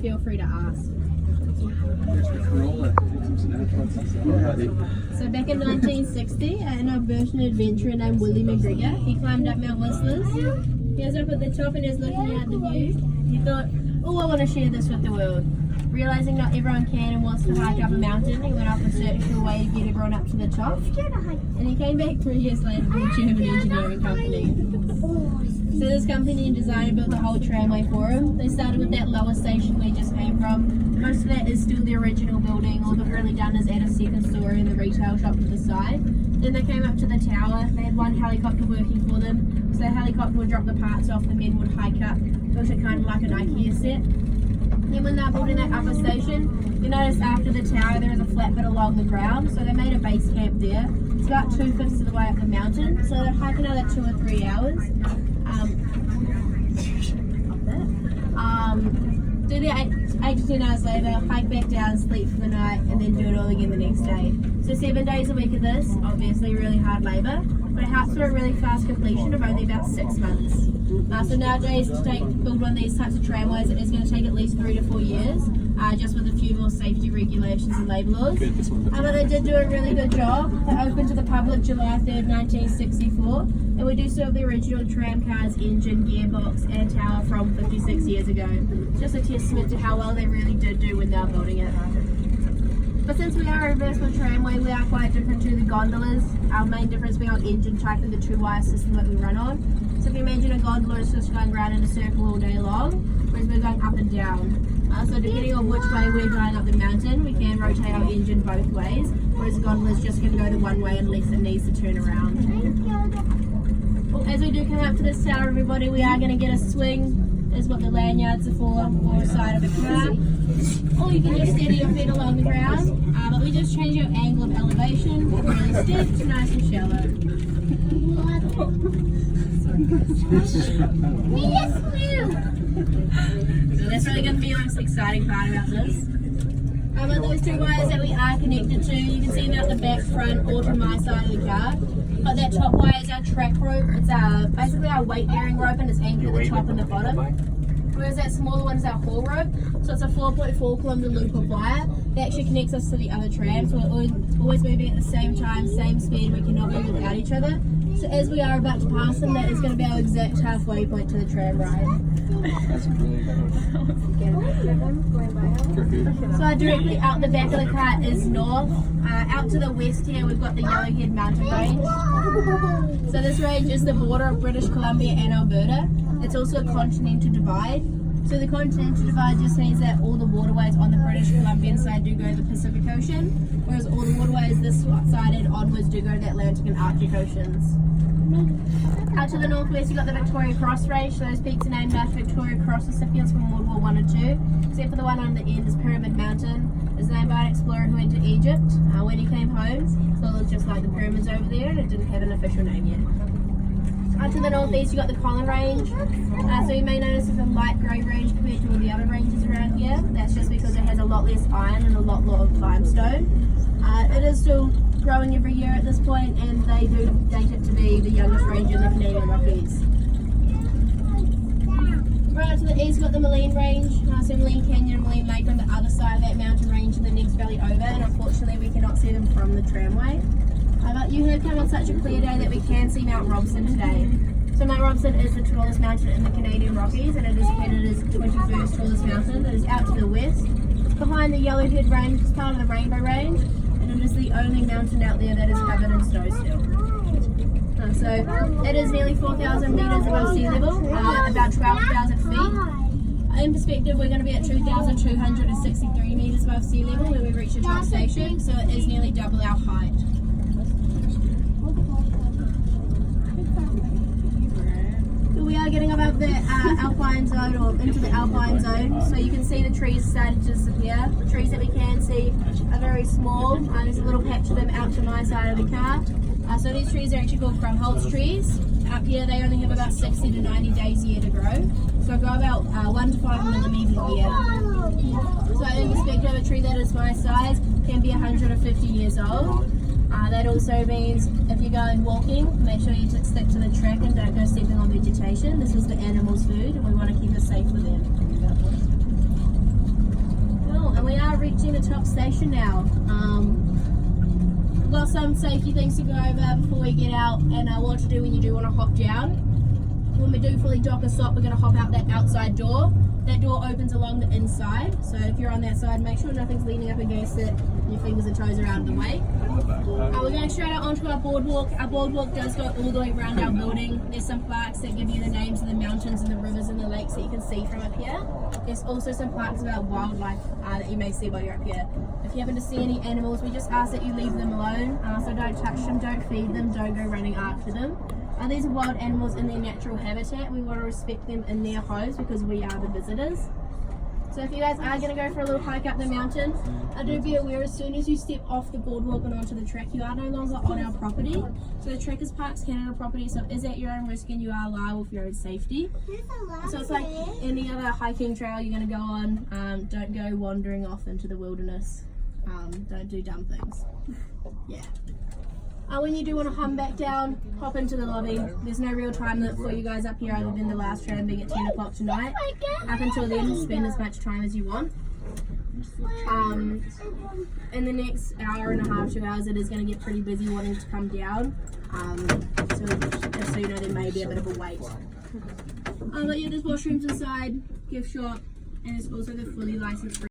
feel free to ask. So back in 1960, an Albertan adventurer named Willie McGregor, he climbed up Mount Whistlers. He was up at the top and he was looking out the view. He thought, oh, I want to share this with the world. Realising not everyone can and wants to hike up a mountain, he went off and searched for a way to get everyone up to the top. And he came back 3 years later with a German engineering company. So this company designed and built the whole tramway for him. They started with that lower station we just came from. Most of that is still the original building. All they've really done is add a second story and the retail shop to the side. Then they came up to the tower. They had one helicopter working for them. So the helicopter would drop the parts off, the men would hike up. Built it kind of like an IKEA set. Then when they're building that upper station, you notice after the tower there is a flat bit along the ground. So they made a base camp there. It's about 2/5 of the way up the mountain. So they'll hike another 2 or 3 hours. Do the 8 to 10 hours later, hike back down, sleep for the night, and then do it all again the next day. So 7 days a week of this, obviously really hard labour, but it helps for a really fast completion of only about 6 months. So nowadays, to build one of these types of tramways, it is going to take at least 3 to 4 years, just with a few more safety regulations and labour laws. But they did do a really good job. They opened to the public July 3rd, 1964, and we do still have the original tram car's engine, gearbox and tower from 56 years ago. Just a testament to how well they really did do when they were building it. But since we are a reversible tramway, we are quite different to the gondolas. Our main difference being our engine type and the 2-wire system that we run on. So if you imagine a gondola is just going around in a circle all day long, whereas we're going up and down. So depending on which way we're going up the mountain, we can rotate our engine both ways, whereas a gondola is just going to go the one way unless it needs to turn around. Well, as we do come up to this tower, everybody, we are going to get a swing. Is what the lanyards are for, or side of the car. Or you can just steady your feet along the ground, but we just change your angle of elevation from really steep to nice and shallow. So that's really going to be the most exciting part about this. But those 2 wires that we are connected to, you can see them out the back, front, or to my side of the car. But that top wire is our track rope. It's basically our weight bearing rope, and it's anchored at the top and the bottom. Whereas that smaller one is our haul rope. So it's a 4.4 kilometre loop of wire that actually connects us to the other tram. So we're always moving at the same time, same speed. We cannot move without each other. So as we are about to pass them, that is going to be our exact halfway point to the tram ride. So directly out the back of the car is north. Out to the west here we've got the Yellowhead Mountain Range. So this range is the border of British Columbia and Alberta. It's also a continental divide. So the continental divide just means that all the waterways on the British Columbian side do go to the Pacific Ocean, whereas all the waterways this side and onwards do go to the Atlantic and Arctic Oceans. Out to the northwest you've got the Victoria Cross Range. So those peaks are named after Victoria Cross recipients from World War I and II, except for the one on the end is Pyramid Mountain. It's named by an explorer who went to Egypt when he came home. So it looks just like the pyramids over there, and it didn't have an official name yet. Out to the northeast you've got the Collin Range. So you may notice it's a light grey range compared to all the other ranges around here. That's just because it has a lot less iron and a lot of limestone. It is still growing every year at this point, and they do date it to be the youngest range in the Canadian Rockies. Right out to the east, we've got the Moline Range. So Moline Canyon and Moline Lake on the other side of that mountain range and the next valley over, and unfortunately we cannot see them from the tramway. But you have come on such a clear day that we can see Mount Robson today. So Mount Robson is the tallest mountain in the Canadian Rockies, and it is headed as 21st tallest mountain. It is out to the west, behind the Yellowhead Range, which is part of the Rainbow Range, and it is the only mountain out there that is covered in snow still. So it is nearly 4,000 metres above sea level, about 12,000 feet. In perspective, we're going to be at 2,263 metres above sea level when we reach the top station, so it is nearly double our height. We are getting above the alpine zone, or into the alpine zone, so you can see the trees starting to disappear. The trees that we can see are very small. There's a little patch of them out to my side of the car. So these trees are actually called Krumholtz trees. Up here they only have about 60 to 90 days a year to grow. So grow about 1 to 5 millimetres a year. So in perspective, a tree that is my size can be 150 years old. That also means if you're going walking, make sure you stick to the track and don't go stepping on vegetation. This is the animals' food, and we want to keep it safe for them. approaching the top station now. We've got some safety things to go over before we get out, and what to do when you do want to hop down. When we do fully dock or stop, we're going to hop out that outside door. That door opens along the inside, so if you're on that side, make sure nothing's leaning up against it, your fingers and toes are out of the way. We're going straight out onto our boardwalk. Our boardwalk does go all the way around our building. There's some plaques that give you the names of the mountains and the rivers and the lakes that you can see from up here. There's also some plaques about wildlife that you may see while you're up here. If you happen to see any animals, we just ask that you leave them alone, so don't touch them, don't feed them, don't go running after them. These are wild animals in their natural habitat. We want to respect them in their homes because we are the visitors. So if you guys are going to go for a little hike up the mountain, do be aware as soon as you step off the boardwalk and onto the track, you are no longer on our property. So the track is Parks Canada property, so it is at your own risk and you are liable for your own safety. So it's like any other hiking trail you're going to go on. Don't go wandering off into the wilderness. Don't do dumb things. Yeah. When you do want to hum back down, hop into the lobby. There's no real time limit for you guys up here other than the last tram being at 10 o'clock tonight. Up until then, spend as much time as you want. In the next hour and a half, 2 hours, it is going to get pretty busy wanting to come down. So just so you know, there may be a bit of a wait. But yeah, there's washrooms inside, gift shop, and it's also the fully licensed